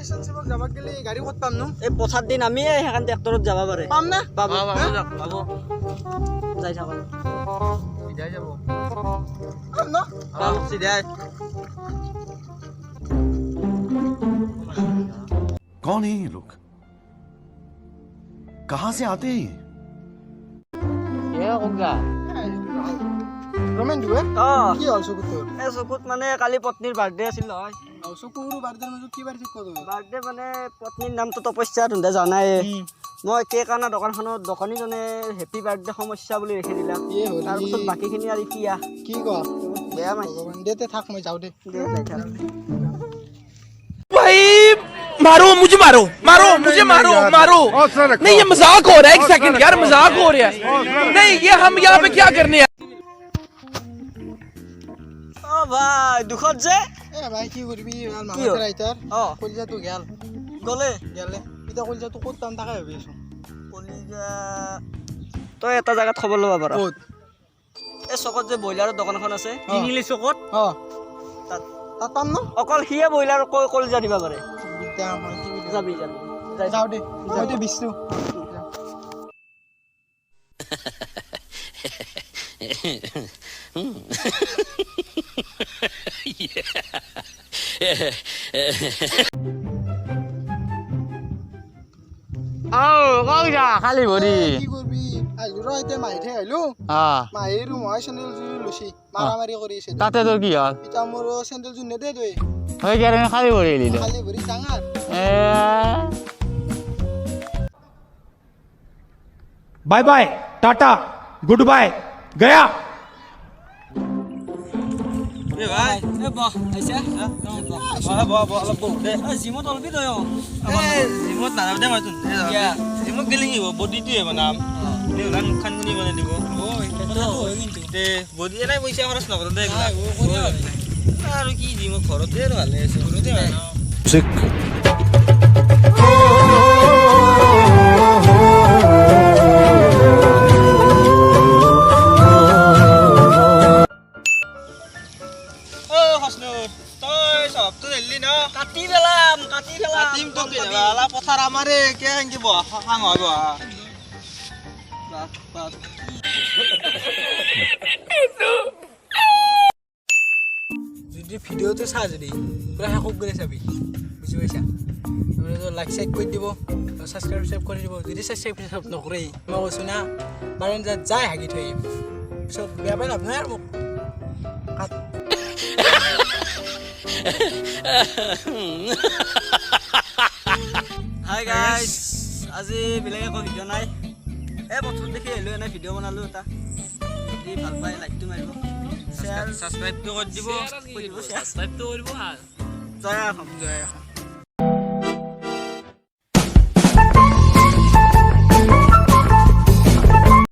ৰিলেশনশ্বিপত যাব গেলি গাড়ী ক'ত পাম নো এই পথাৰ দিন আমি সেইখন ট্ৰেক্টৰত যাব পাৰে পাম না পাব পাব যাই থাকক সিধাই যাব পাম ন পাব সিধাই कौन है ये लोग कहां से आते हैं এ কোনকা ৰমেন দুৱে অ কি হ'ল চকুত তোৰ এই চকুত মানে কালি পত্নীৰ বাৰ্থডে আছিল নহয় চকুৰ বাৰ্ডেৰ মাজত কি বাৰ ঠিক কৰোঁ বাৰ্থডে মানে পত্নীৰ নামটো তপস্যা তুন্দে জানাই মই কেক আনা দোকানখনত দোকানীজনে হেপী বাৰ্থডে সমস্যা বুলি লিখি দিলা এই হ'ল তাৰপিছত বাকীখিনি আৰু এতিয়া কি ক বেয়া মাই ভগৱান দেতে থাক মই যাওঁ দে भाई मारो मुझे मारो मारो मुझे मारो मारो नहीं ये मजाक हो रहा है एक सेकंड यार मजाक हो रहा है नहीं ये हम यहाँ पे क्या करने हैं অ ভাই দুখত যে এ ভাই কি কৰিবি ভাল কি হ'ল? মামাৰ আইতাৰ অ কলিজাটো গেল গলে গেলে এতিয়া কলিজাটো ক'ত পাম তাকে ভাবি আছো কলিজা তই এটা জাগাত খবৰ ল'ব পাৰ ক'ত এই চকত যে ব্ৰইলাৰৰ দোকানখন আছে তিনিআলি চকত অ তাত তাত পাম ন অকল সিয়ে ব্ৰইলাৰ কলিজা দিবা পাৰে বিদ্যা মই কি বুলি যাবি যাবি যাই যাওঁ দে মই দে বিষ্ণু খালি ভৰি কি কৰিবি আহিলো ৰ এতিয়া মাহিতে আহিলো মাহিৰো মই চেণ্ডেলযোৰ লৈছি মাৰামাৰি কৰি আছে তাতে তোৰ কি হ'ল এতিয়া মোৰ চেণ্ডেলযোৰ নেদে তই হৈ কাৰণে খালি ভৰি এলি খালি ভৰি ডাঙৰ bye bye tata goodbye गया এ ভাই এ বহ আহিছে অলপ বহ দে জিমত অলপি তই জিমত নাযাব দে মই জিমত গেলি কি হ'ব বডিটোৱে বনাম দেউলান খানখিনি বনাই দিব দে বডি এনেই পইচা খৰচ নকৰোঁ দে আৰু কি জিমত ঘৰতে আৰু ভালে আছে ঘৰতে কাটি পেলাম পথাৰ আমাৰে কেনেকে হাং হ'ব যদি ভিডিঅ'টো চা যদি পুৰা শেষক কৰি চাবি বুজি পাইছা লাইক চাইক কৰি দিব ছাবস্ক্ৰাইব কৰি দিব যদি ছাবস্ক্ৰাইব নকৰেই মই কৈছোঁ না বাৰান্দাত যাই হাগি থৈ আহিম পিছত বেয়া পাই লাভ নাই আৰু মোক হাই গাইজ আজি বেলেগ একো ভিডিঅ' নাই এই প্ৰথম দেখি আহিলোঁ এনেই ভিডিঅ' বনালোঁ এটা যদি ভাল পায় লাইকটো মাৰিব শ্বেয়াৰ ছাবস্ক্ৰাইবটো কৰি দিব জয় আহোম